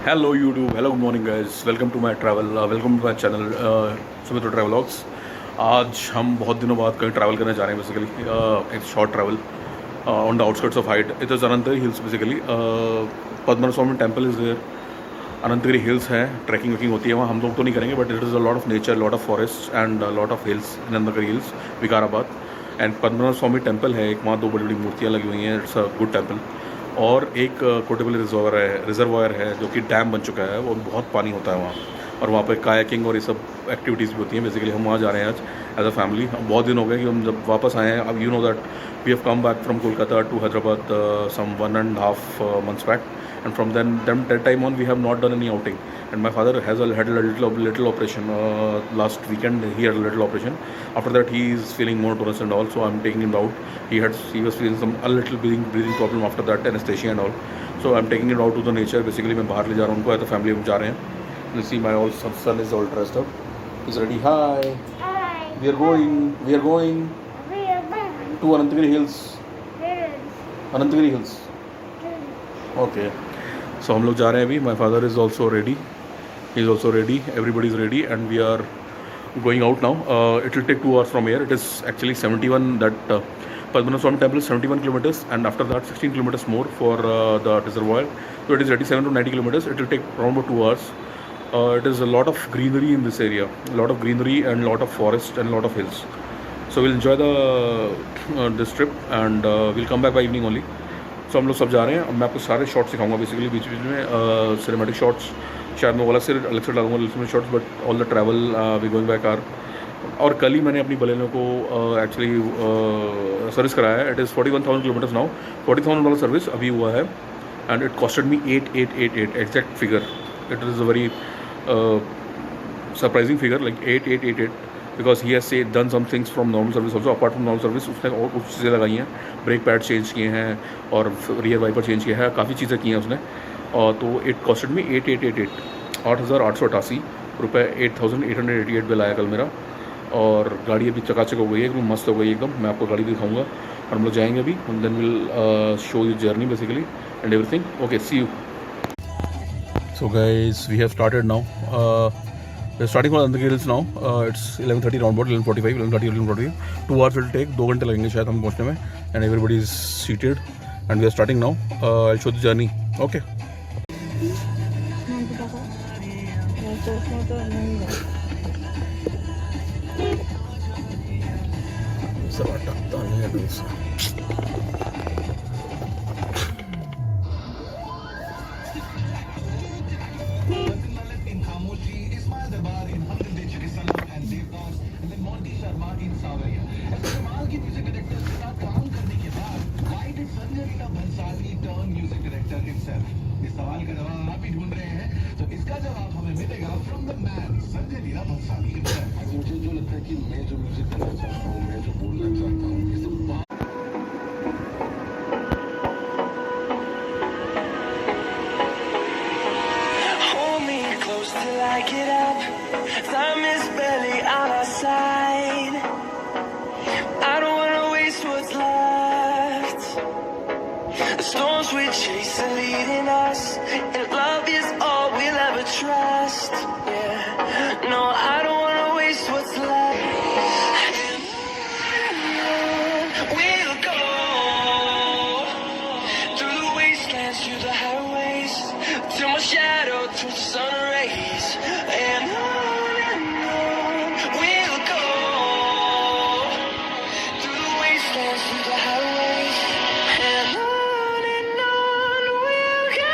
Hello YouTube, hello good morning guys, welcome to my travel, welcome to my channel Sumitra ट्रैवलॉग्स। आज हम बहुत दिनों बाद कहीं ट्रैवल करने जा रहे हैं बेसिकली एक short travel on the outskirts of height. It is Anantagiri hills basically. Padmanabha Swamy temple is there. Anantagiri hills है, ट्रैकिंग वैकिंग होती है वहाँ। हम लोग तो नहीं करेंगे but it is a lot of nature, lot of forest and lot of hills in Anantagiri hills, Vikarabad. And Padmanabha Swamy temple है एक, वहाँ दो बड़ी बड़ी मूर्तियाँ लगी हुई हैं। It's a good temple. और एक कोटेबल रिजर्वायर है जो कि डैम बन चुका है, वो बहुत पानी होता है वहाँ। और वहाँ पर कायाकिंग और ये सब एक्टिविटीज़ भी होती हैं। बेसिकली हम वहाँ जा रहे हैं आज एज अ फैमिली। बहुत दिन हो गए कि हम जब वापस आए हैं। अब you know that we have come back from Kolkata to Hyderabad some 1.5 months back, and from that time on we have not done any outing. And my father had a little operation last weekend. He had a little operation. After that he is feeling more tonus and all, so I'm taking him out. He was feeling a little breathing problem after that anesthesia and all, so I'm taking him out to the nature. Basically मैं बाहर ले जा रहा हूँ उनको, as a family हम जा रहे हैं। You see my old son is all dressed up. He's ready. Hi. Hi. We are going We are going. to Anantagiri Hills. Hills. Anantagiri Hills. Hills. Okay. So हम लोग जा रहे हैं अभी. My father is also ready. He is also ready. Everybody is ready, and we are going out now. It will take 2 hours from here. It is actually 71. That Padmanabh Swami temple is 71 kilometers, and after that 16 kilometers more for the reservoir. So it is 87 to 90 kilometers. It will take around about 2 hours. It is a lot of greenery in this area, a lot of greenery and a lot of forest and a lot of hills. So we'll enjoy this trip, and we'll come back by evening only. So हम लोग सब जा रहे हैं। अब मैं आपको सारे शॉट्स दिखाऊंगा बेसिकली बीच बीच में, सिनेमेटिक शॉट्स। शायद मैं अलग से डालूंगा list shots, but all the travel we going by car. और कल ही मैंने अपनी बलेनो को एक्चुअली सर्विस कराया है। It is 41,000 kilometres now. $40,000 service अभी हुआ है, and it costed me 8888 exact figure. It is a very surprising figure, like 8888, because he has done some things from normal service also. Apart from normal service उसने और कुछ चीज़ें लगाई हैं, brake pad change किए हैं और रियर वाइपर चेंज किया है, काफ़ी चीज़ें की हैं उसने। और तो इट कॉस्टेड मी 8888 8,888 रुपये। 8,888 बिल आया कल मेरा। और गाड़ी अभी चकाचक हो गई है, एकदम मस्त हो गई एकदम। मैं आपको गाड़ी दिखाऊंगा और हम लोग जाएंगे अभी, then will show you journey basically and everything. Okay, see you. So guys, we have started now. We're starting from Anantagiri Hills now. It's 11:30 round about 11:45, 11:30, 11:45. 2 hours will take. 2 घंटे लगेंगे शायद हम पहुँचने में. And everybody is seated, and we are starting now. I'll show the journey. Okay. सब अटकता नहीं है दूसरा। इस सवाल का जवाब आप ही ढूंढ रहे हैं, तो इसका जवाब हमें मिलेगा from the man Sanjay Leela Bhansali. मुझे जो लगता है कि मैं जो म्यूजिक करना चाहता हूँ, मैं जो बोलना चाहता हूँ, ये सब Hold me close till I get up. Time is barely on our side. I don't wanna waste what's left. The storms we chase are leading us, and love is all we'll ever trust. Yeah, no, I don't wanna waste what's left. We'll go through the wastelands, through the highways, till my shadow turns to sun rays. And on we'll go through the wastelands, through the highways, and on we'll go.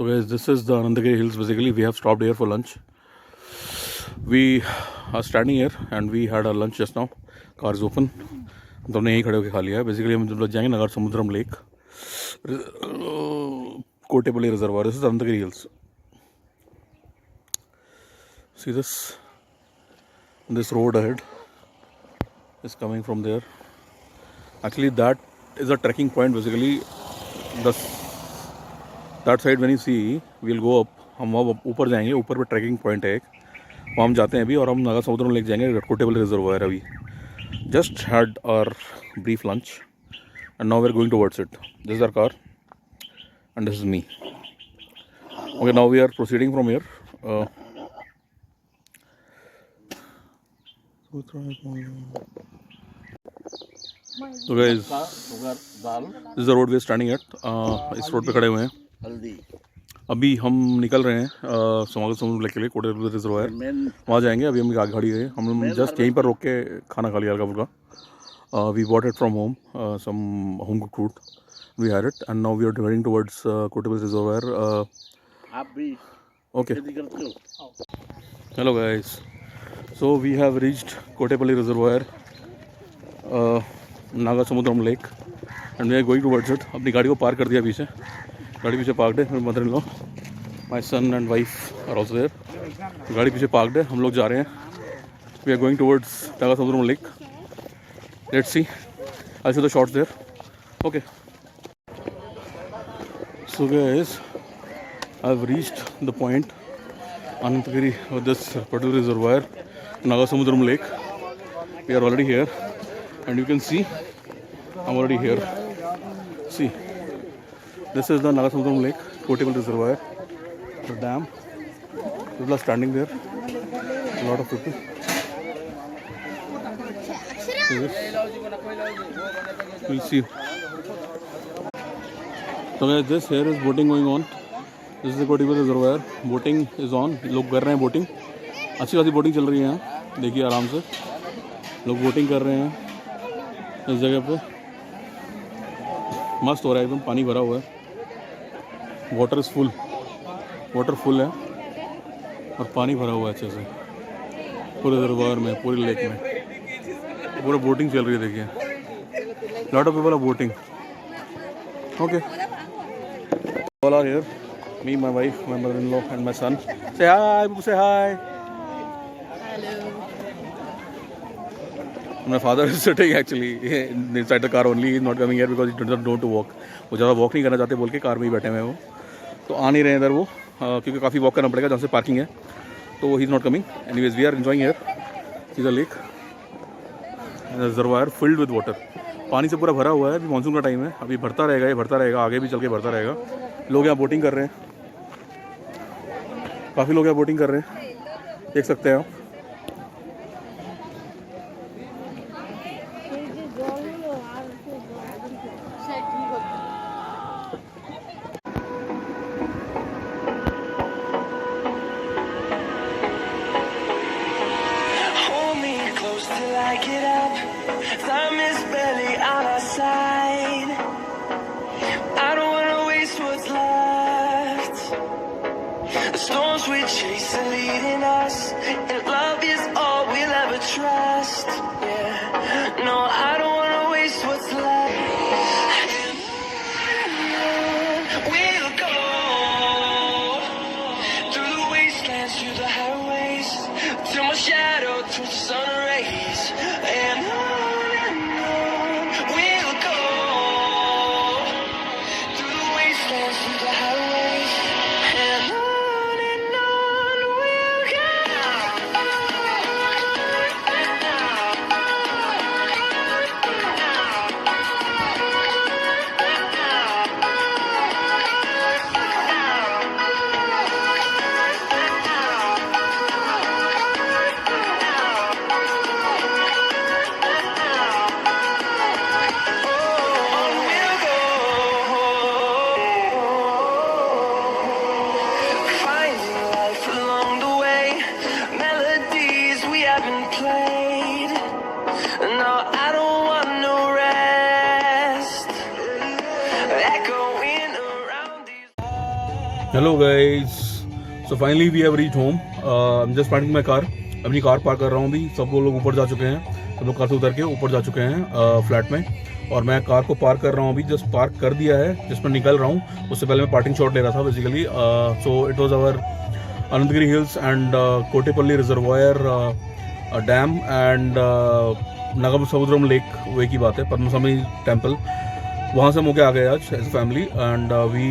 So guys, this is the Anandagiri Hills. Basically, we have stopped here for lunch. We are standing here and we had our lunch just now. Car is open. हम दोनों यहीं खड़े होकर खा लिया है. Basically हम जब जाएंगे Nagar Samudram lake, Kotepalli reservoir. This is Ananthagiri hills. See this road ahead is coming from there. Actually, that is a trekking point. Basically, that side when you see, we'll go up. हम वहाँ ऊपर जाएंगे. ऊपर पे ट्रैकिंग पॉइंट है एक, वहाँ हम जाते हैं अभी. और हम नागा समुद्रम लेक जाएंगे, कोटेपल्ली रिजर्वायर. अभी just had our brief lunch and now we're going towards it. This is our car and this is me. Okay, now we are proceeding from here. So guys, this is the road we are standing at. इस road पे खड़े हुए हैं. अभी हम निकल रहे हैं समुद्र लेक के लिए, कोटेपल्ली रिजर्वायर. वहाँ जाएंगे. अभी हम गाड़ी है, हम जस्ट यहीं पर रोक के खाना खा लिया हल्का फुल्का. We bought it from home, some home cooked food. We had it and now we are heading towards Kotepalli reservoir. आप भी ओके. खेती करते हो? Hello guys, so we have reached Kotepalli reservoir, Naga Samudram lake and we are going towards it. अपनी गाड़ी को park कर दिया पीछे. गाड़ी पीछे पार्कड है. Mother in law, my son and wife are also there. गाड़ी पीछे पार्कड है. हम लोग जा रहे हैं. We are going towards Naga Samudram lake. Let's see, I see the shots there. Okay. So guys, I have reached the point Anantagiri, this particular reservoir, Naga Samudram Lake. We are already here and you can see I'm already here. See, this is the Naga Samudram Lake, Kotemal Reservoir, the dam. People are standing there, a lot of people. See this? We'll see. So guys, this here is boating going on. This is the Kotepalli reservoir. Boating is on. लोग कर रहे हैं boating. अच्छी खासी boating चल रही है यहाँ. देखिए आराम से लोग बोटिंग कर रहे हैं इस जगह पे. मस्त हो रहा है एकदम. पानी भरा हुआ है. Water is full. Water full है और पानी भरा हुआ है अच्छे से पूरे रिजर्वायर में, पूरी लेक में. पूरा बोटिंग चल रही है. देखिए, lot of people are boating. Okay, all are here. Me, my wife, my mother-in-law and my son. Say hi, say hi. Hello. My father is sitting actually inside the car only. He is not coming here because he does not know to walk. वो ज़्यादा walk नहीं करना चाहते बोल के car में ही बैठे हुए हैं वो. तो आ नहीं रहे हैं इधर वो, क्योंकि काफ़ी वॉक करना पड़ेगा जहाँ से पार्किंग है. तो he is not coming. Anyways, we are enjoying here. See the lake, reservoir filled with water. पानी से पूरा भरा हुआ है. अभी मानसून का टाइम है. अभी भरता रहेगा, ये भरता रहेगा, आगे भी चल के भरता रहेगा. लोग यहाँ बोटिंग कर रहे हैं. काफ़ी लोग यहाँ बोटिंग कर रहे हैं, देख सकते हैं आप. Hold me close till I get up. Time is barely on our side. I don't wanna waste what's left. The storms we chase are leading us, and love is all we'll ever trust. Yeah, no, I don't wanna waste what's left. And we'll go through the wastelands, through the highways, till my shadow turns to sun rays. And on we'll go through the wastelands, through the highways. And on we'll go. Hello guys, so finally we have reach home. I am just parking my car. अपनी car park कर रहा हूँ अभी। सब लोग ऊपर जा चुके हैं, सब लोग कार से उतर के ऊपर जा चुके हैं फ्लैट में, और मैं कार को पार्क कर रहा हूँ अभी। जस्ट पार्क कर दिया है, जिस पर निकल रहा हूँ। उससे पहले मैं पार्किंग शॉट ले रहा था basically. So it was our Ananthagiri hills and Kotepalli reservoir dam and Nagasamudram lake, वे की बात है, पद्मस्वामी टेम्पल। वहाँ से हम होके आ गए आज as a family and we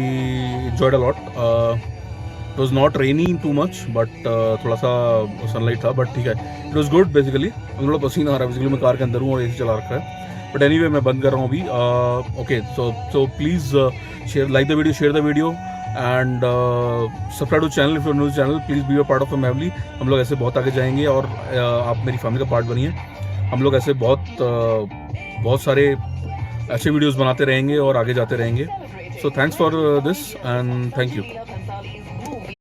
enjoyed a lot. It was not rainy too much but थोड़ा सा सनलाइट था, बट ठीक है, इट वॉज गुड। बेसिकली थोड़ा पसीना आ रहा है, बेसिकली मैं कार के अंदर हूँ और एसी चला रखा है। बट एनीवे मैं बंद कर रहा हूँ अभी। Okay, so please share, like the video, share the video and subscribe to channel if you new channel. Please be a part of the family. हम लोग ऐसे बहुत आगे जाएंगे और आप मेरी फैमिली का पार्ट बनिए। हम लोग ऐसे बहुत सारे अच्छे वीडियोस बनाते रहेंगे और आगे जाते रहेंगे। So thanks for this and thank you.